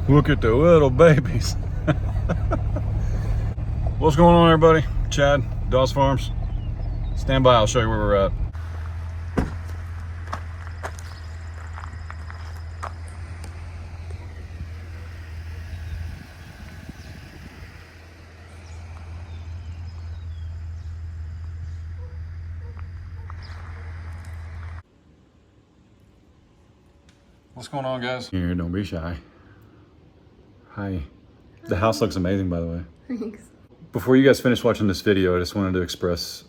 Look at the little babies. What's going on, everybody? Chad, Doss Farms. Stand by, I'll show you where we're at. What's going on, guys? Here, don't be shy. Hi. The house looks amazing, by the way. Thanks. Before you guys finish watching this video, I just wanted to express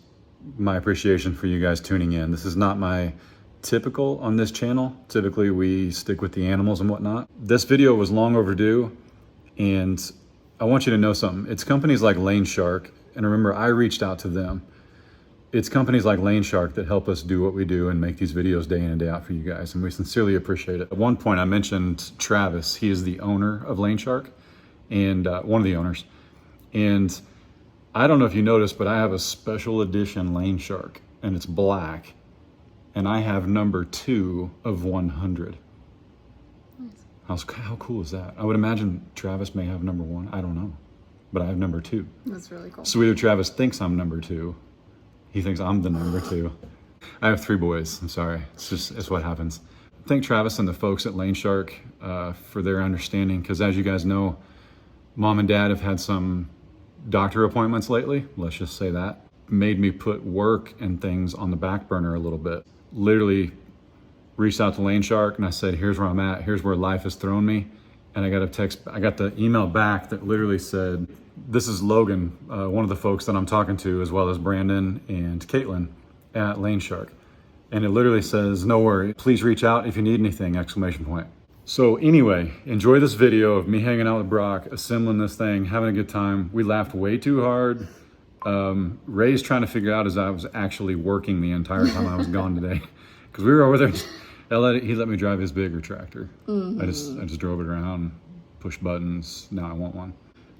my appreciation for you guys tuning in. This is not my typical on this channel. Typically, we stick with the animals and whatnot. This video was long overdue, and I want you to know something. It's companies like Lane Shark, and remember, I reached out to them. It's companies like Lane Shark that help us do what we do and make these videos day in and day out for you guys, and we sincerely appreciate it. At one point, I mentioned Travis. He is the owner of Lane Shark, and one of the owners. And I don't know if you noticed, but I have a special edition Lane Shark, and it's black, and I have number 2 of 100. Nice. How cool is that? I would imagine Travis may have number 1. I don't know, but I have number 2. That's really cool. So either Travis thinks I'm number 2. He thinks I'm the number 2. I have 3 boys. I'm sorry. It's what happens. Thank Travis and the folks at Lane Shark for their understanding, because as you guys know, Mom and Dad have had some doctor appointments lately. Let's just say that. Made me put work and things on the back burner a little bit. Literally reached out to Lane Shark and I said, here's where I'm at. Here's where life has thrown me. And I got the email back that literally said, this is Logan, one of the folks that I'm talking to, as well as Brandon and Caitlin at Lane Shark. And it literally says, no worry, please reach out if you need anything, exclamation point. So anyway, enjoy this video of me hanging out with Brock, assembling this thing, having a good time. We laughed way too hard. Ray's trying to figure out as I was actually working the entire time I was gone today. Because we were over there, he let me drive his bigger tractor. Mm-hmm. I just drove it around, pushed buttons, now I want one.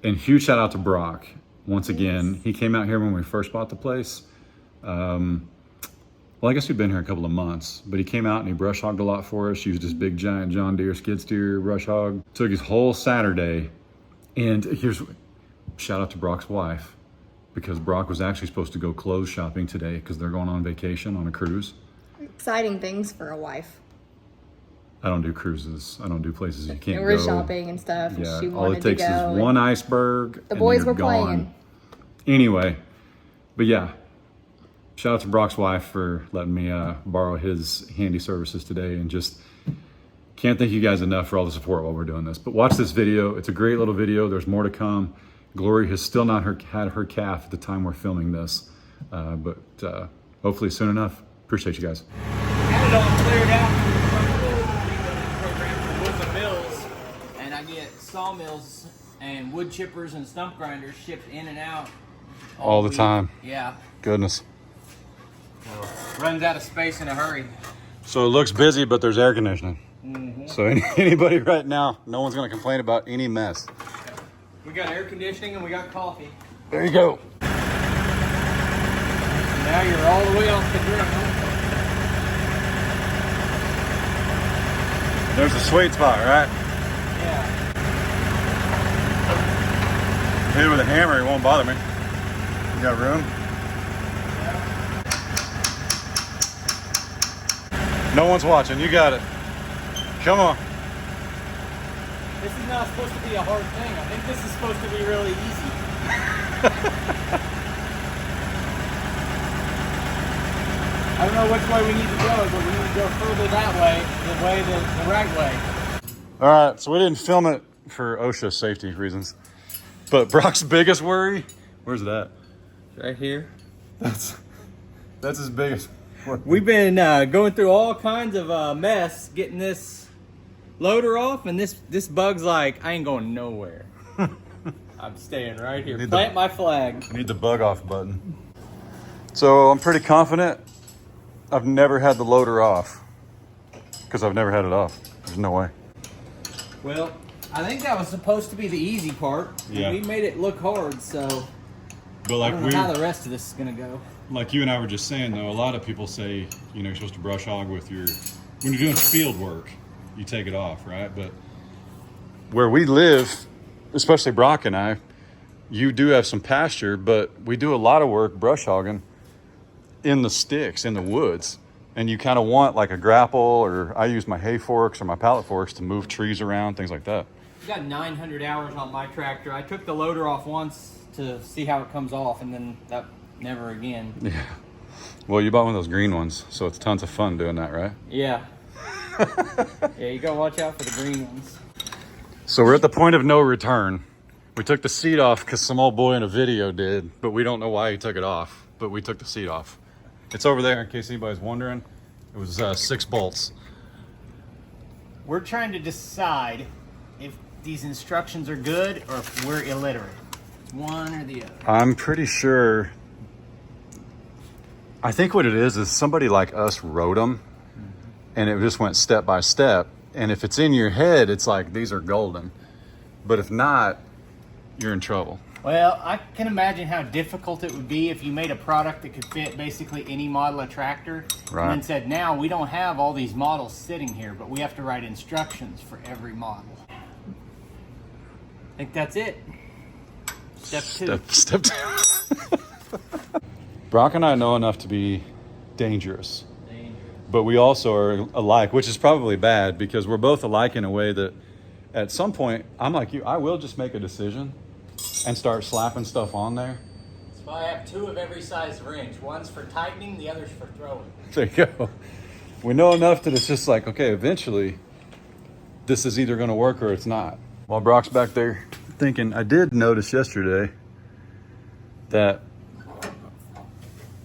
And huge shout out to Brock. Once again, he came out here when we first bought the place. Well, I guess we've been here a couple of months, but he came out and he brush hogged a lot for us. Used his big giant John Deere skid steer brush hog. Took his whole Saturday. And shout out to Brock's wife, because Brock was actually supposed to go clothes shopping today because they're going on vacation on a cruise. Exciting things for a wife. I don't do cruises. I don't do places you can't go. We're shopping and stuff. Yeah, she all it takes is one iceberg. The boys were gone. playing. Anyway, but yeah, shout out to Brock's wife for letting me borrow his handy services today, and just can't thank you guys enough for all the support while we're doing this. But watch this video. It's a great little video. There's more to come. Glory has still not had her calf at the time we're filming this, but hopefully soon enough. Appreciate you guys. Had it all cleared out program for woods and mills, and I get sawmills and wood chippers and stump grinders shipped in and out all the week. time. Yeah. Goodness. So, runs out of space in a hurry. So it looks busy, but there's air conditioning. Mm-hmm. So anybody right now, no one's gonna complain about any mess. We got air conditioning and we got coffee. There you go. Now you're all the way off the ground. There's a sweet spot, right? Yeah. Hit it with a hammer, it won't bother me. You got room? Yeah. No one's watching, you got it. Come on. This is not supposed to be a hard thing. I think this is supposed to be really easy. I don't know which way we need to go, but we need to go further that way, the right way. All right, so we didn't film it for OSHA safety reasons, but Brock's biggest worry, where's it at? Right here. That's his biggest worry. We've been going through all kinds of mess getting this loader off, and this bug's like, I ain't going nowhere. I'm staying right here. Plant my flag. I need the bug off button. So I'm pretty confident I've never had the loader off, because I've never had it off. There's no way. Well, I think that was supposed to be the easy part. Yeah. We made it look hard, so But like I don't know how the rest of this is gonna go. Like you and I were just saying, though, a lot of people say, you know, you're supposed to brush hog with when you're doing field work, you take it off, right? But where we live, especially Brock and I, you do have some pasture, but we do a lot of work brush hogging in the sticks, in the woods. And you kind of want like a grapple, or I use my hay forks or my pallet forks to move trees around, things like that. I got 900 hours on my tractor. I took the loader off once to see how it comes off, and then that never again. Yeah. Well, you bought one of those green ones, so it's tons of fun doing that, right? Yeah. Yeah, you gotta watch out for the green ones. So we're at the point of no return. We took the seat off because some old boy in a video did, but we don't know why he took it off, but we took the seat off. It's over there in case anybody's wondering. It was 6 bolts. We're trying to decide if these instructions are good or if we're illiterate. One or the other. I'm pretty sure, I think what it is somebody like us wrote them, and it just went step by step. And if it's in your head, it's like, these are golden. But if not, you're in trouble. Well, I can imagine how difficult it would be if you made a product that could fit basically any model of tractor. Right. And then said, now we don't have all these models sitting here, but we have to write instructions for every model. I think that's it. Step 2. Step 2. Brock and I know enough to be dangerous. But we also are alike, which is probably bad because we're both alike in a way that at some point, I'm like you, I will just make a decision and start slapping stuff on there. So I have 2 of every size wrench. One's for tightening, the other's for throwing. There you go. We know enough that it's just like, okay, eventually this is either going to work or it's not. While Brock's back there thinking, I did notice yesterday that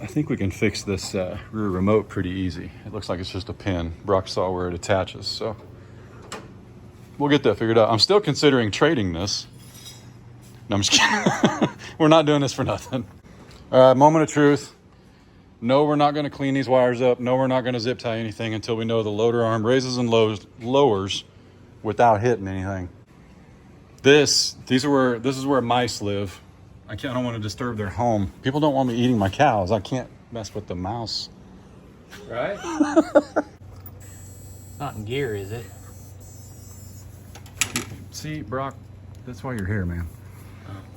I think we can fix this rear remote pretty easy. It looks like it's just a pin. Brock saw where it attaches, so we'll get that figured out. I'm still considering trading this. No, I'm just kidding. We're not doing this for nothing. All right, moment of truth. No, we're not going to clean these wires up. No, we're not going to zip tie anything until we know the loader arm raises and lowers without hitting anything. This is where mice live. I don't want to disturb their home. People don't want me eating my cows. I can't mess with the mouse. Right? Not in gear, is it? See, Brock, that's why you're here, man.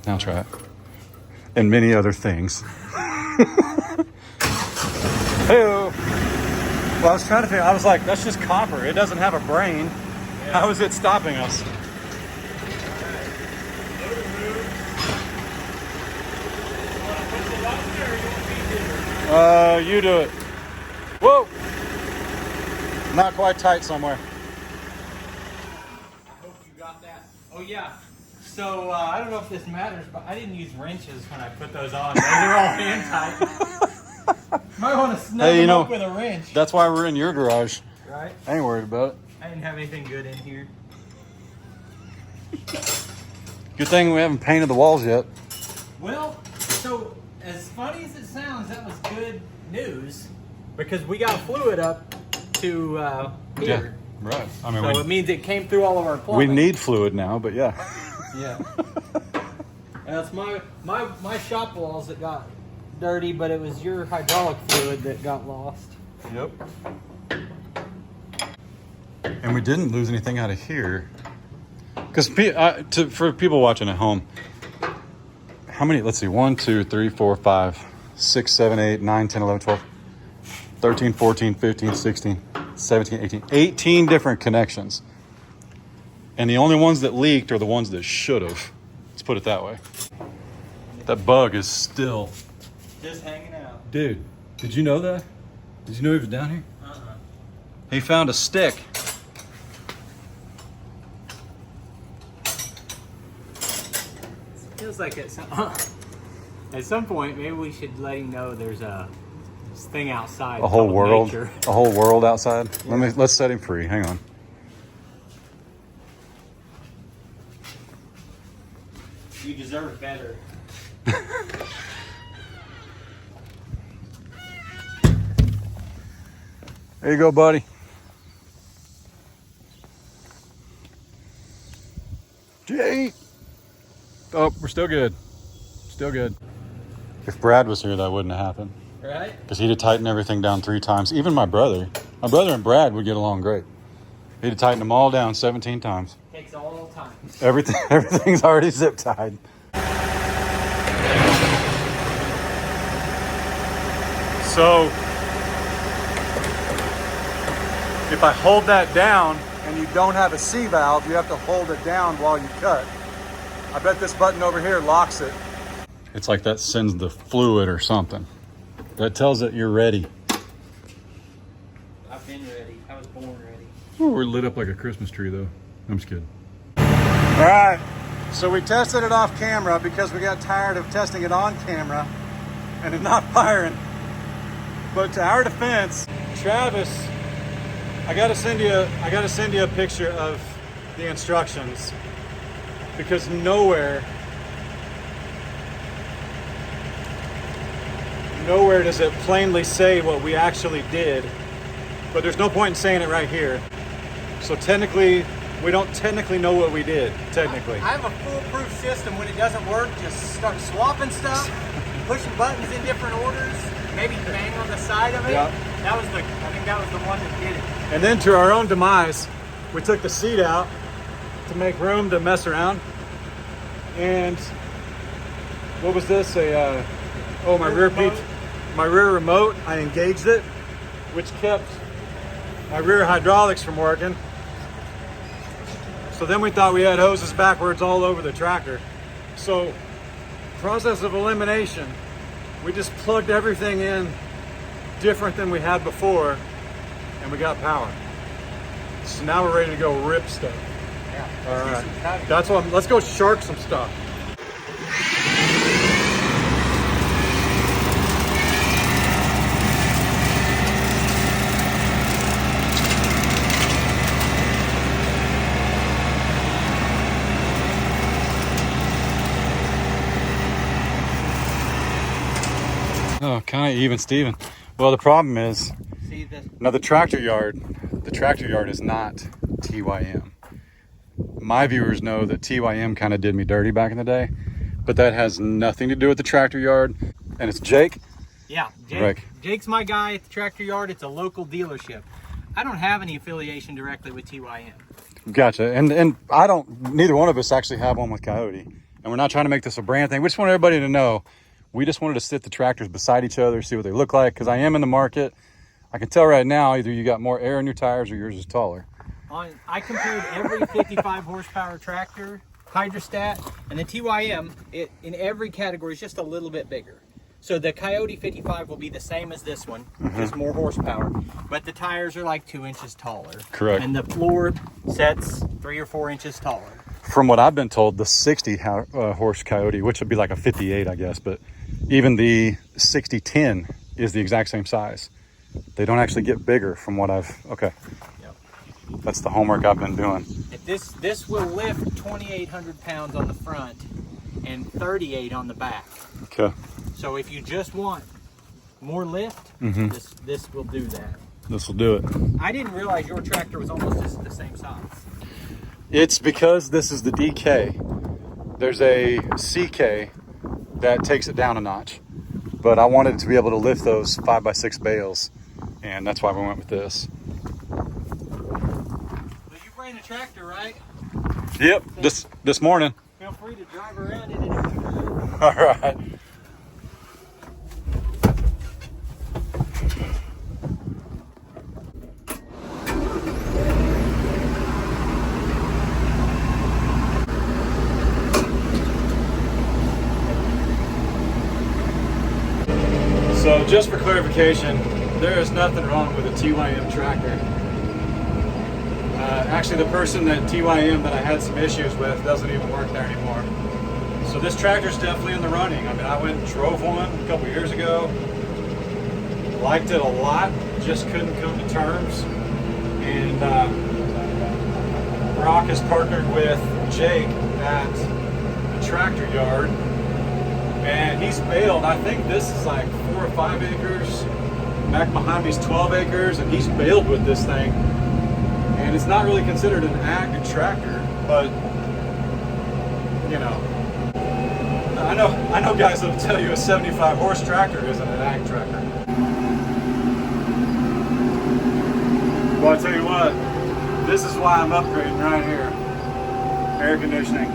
Now try it. And many other things. Hey-o. Well, I was trying to think, I was like, that's just copper. It doesn't have a brain. Yeah. How is it stopping us? You do it. Whoa! Not quite tight somewhere. I hope you got that. Oh yeah. So I don't know if this matters, but I didn't use wrenches when I put those on. Those are all hand tight. Might want to snug them up with a wrench. That's why we're in your garage. Right? I ain't worried about it. I didn't have anything good in here. Good thing we haven't painted the walls yet. Well, so as funny as it sounds, that was good news because we got fluid up to here. Yeah, right. I mean, so it means it came through all of our plumbing. We need fluid now, but yeah. Yeah. That's my shop walls that got dirty, but it was your hydraulic fluid that got lost. Yep. And we didn't lose anything out of here. Because for people watching at home, how many, let's see, 1, 2, 3, 4, 5, 6, 7, 8, 9, 10, 11, 12, 13, 14, 15, 16, 17, 18. 18 different connections. And the only ones that leaked are the ones that should have. Let's put it that way. That bug is still Just hanging out. Dude, did you know that? Did you know he was down here? Uh-uh. He found a stick. Feels like at some point, maybe we should let him know there's a thing outside. A whole world. Nature. A whole world outside. Yeah. Let's set him free. Hang on. You deserve better. There you go, buddy. Jay. Oh, we're still good. Still good. If Brad was here, that wouldn't have happened. Right? Because he'd have tightened everything down 3 times. Even my brother. My brother and Brad would get along great. He'd have tightened them all down 17 times. Takes all times. Everything's already zip tied. So if I hold that down and you don't have a C valve, you have to hold it down while you cut. I bet this button over here locks it. It's like that sends the fluid or something. That tells it you're ready. I've been ready. I was born ready. Ooh, we're lit up like a Christmas tree though. I'm just kidding. All right, so we tested it off camera because we got tired of testing it on camera and it not firing. But to our defense, Travis, I gotta send you a picture of the instructions, because nowhere does it plainly say what we actually did. But there's no point in saying it right here. So technically, we don't technically know what we did, technically. I have a foolproof system. When it doesn't work, just start swapping stuff, pushing buttons in different orders, maybe bang on the side of it. Yep. I think that was the one that did it. And then to our own demise, we took the seat out to make room to mess around. And what was this? My rear remote. I engaged it, which kept my rear hydraulics from working. So then we thought we had hoses backwards all over the tractor. So, process of elimination, we just plugged everything in different than we had before, and we got power. So now we're ready to go rip stuff. Yeah. All right. That's what. Let's go shark some stuff. Oh, kind of even Steven. Well, the problem is, now the tractor yard is not TYM. My viewers know that TYM kind of did me dirty back in the day, but that has nothing to do with the tractor yard. And it's Jake. Yeah, Jake's my guy at the tractor yard. It's a local dealership. I don't have any affiliation directly with TYM. Gotcha. And I don't, neither one of us actually have one with Coyote. And we're not trying to make this a brand thing. We just want everybody to know, we just wanted to sit the tractors beside each other, see what they look like, because I am in the market. I can tell right now, either you got more air in your tires or yours is taller. I compared every 55 horsepower tractor, hydrostat, and the TYM, in every category is just a little bit bigger. So the Coyote 55 will be the same as this one, just more horsepower, but the tires are like 2 inches taller. Correct. And the floor sets 3 or 4 inches taller. From what I've been told, the 60 horse Coyote, which would be like a 58, I guess, but even the 6010 is the exact same size. They don't actually get bigger from what okay. Yep. That's the homework I've been doing. This will lift 2,800 pounds on the front and 38 on the back. Okay. So if you just want more lift, this will do that. This will do it. I didn't realize your tractor was almost the same size. It's because this is the DK. There's a CK that takes it down a notch, but I wanted to be able to lift those 5x6 bales, and that's why we went with this. Well, you ran a tractor, right? Yep, this morning. Feel free to drive around in it if you want. All right. So just for clarification, there is nothing wrong with a TYM tractor. Actually, the person at TYM that I had some issues with doesn't even work there anymore. So this tractor's definitely in the running. I mean, I went and drove one a couple years ago. Liked it a lot, just couldn't come to terms. And Brock has partnered with Jake at the tractor yard. And he's baled, I think this is like 4 or 5 acres. Back behind me is 12 acres, and he's baled with this thing. And it's not really considered an ag tractor, but you know, I know guys that'll tell you a 75 horse tractor isn't an ag tractor. Well, I tell you what, this is why I'm upgrading right here. air conditioning.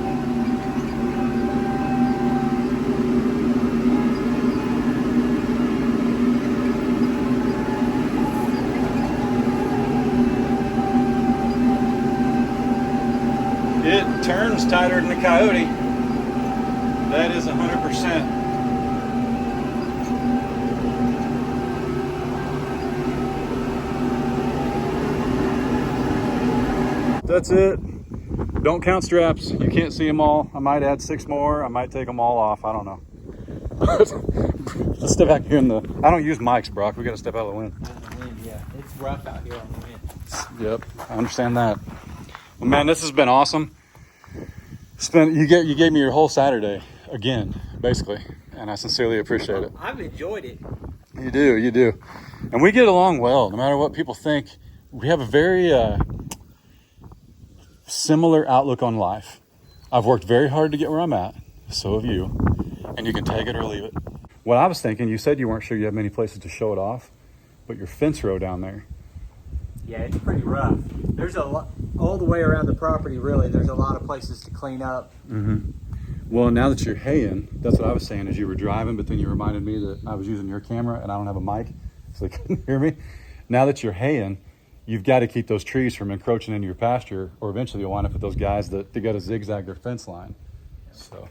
It turns tighter than the Coyote. That is 100%. That's it. Don't count straps. You can't see them all. I might add 6 more. I might take them all off. I don't know. Let's step back here in the... I don't use mics, Brock. We got to step out of the wind. Yeah, it's rough out here on the wind. Yep, I understand that. Well, man, this has been awesome. You gave me your whole Saturday again, basically, and I sincerely appreciate it. I've enjoyed it. You do, and we get along well. No matter what people think, we have a very similar outlook on life. I've worked very hard to get where I'm at. So have you, and you can take it or leave it. What I was thinking, you said you weren't sure you have many places to show it off, but your fence row down there. Yeah, it's pretty rough. There's a lot all the way around the property. Really, there's a lot of places to clean up. Mm-hmm. Well, now that you're haying, that's what I was saying as you were driving, but then you reminded me that I was using your camera and I don't have a mic, so they couldn't hear me. Now that you're haying, you've got to keep those trees from encroaching into your pasture, or eventually you'll wind up with those guys that they got to zigzag their fence line. So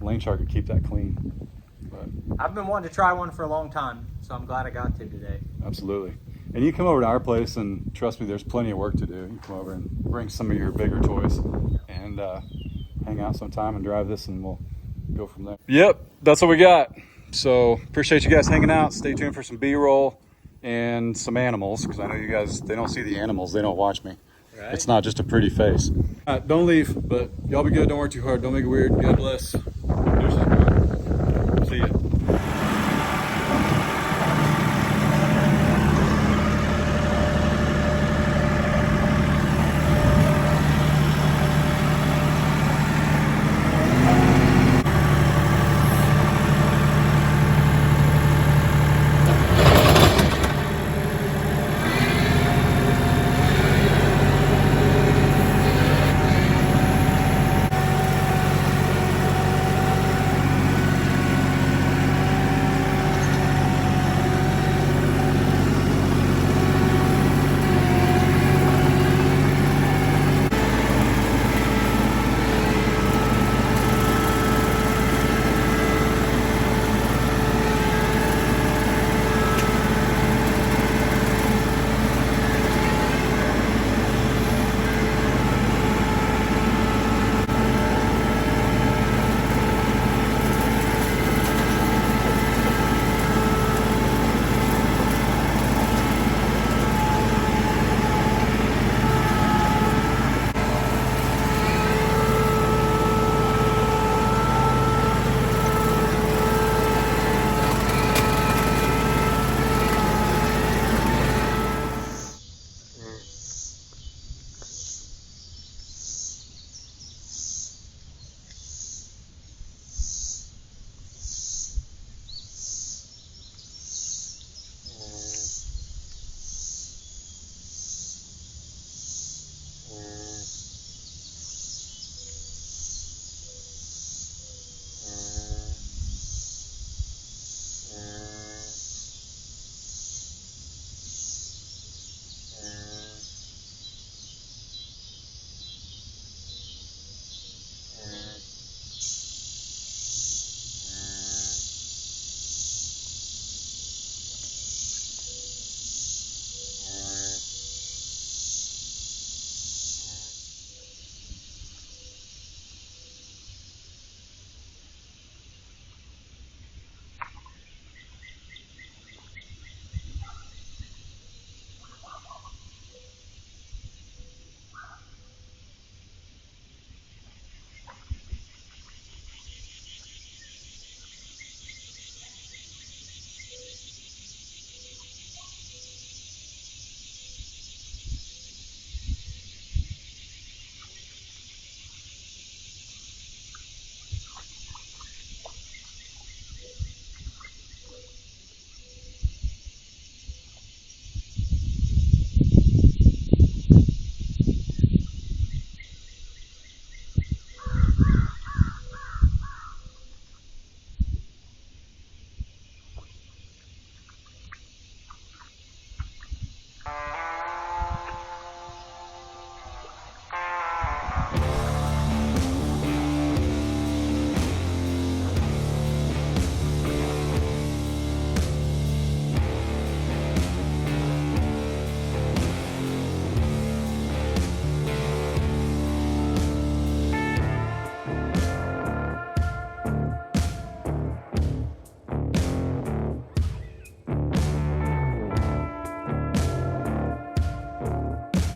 Lane Shark could keep that clean. But I've been wanting to try one for a long time, so I'm glad I got to today. absolutely. And you come over to our place, and trust me, there's plenty of work to do. You come over and bring some of your bigger toys and hang out sometime and drive this, and we'll go from there. Yep, that's what we got. So appreciate you guys hanging out. Stay tuned for some B-roll and some animals, because I know you guys, they don't see the animals, they don't watch me. Right. It's not just a pretty face. Don't leave, but y'all be good. Don't work too hard. Don't make it weird. God bless. Deuces, bro.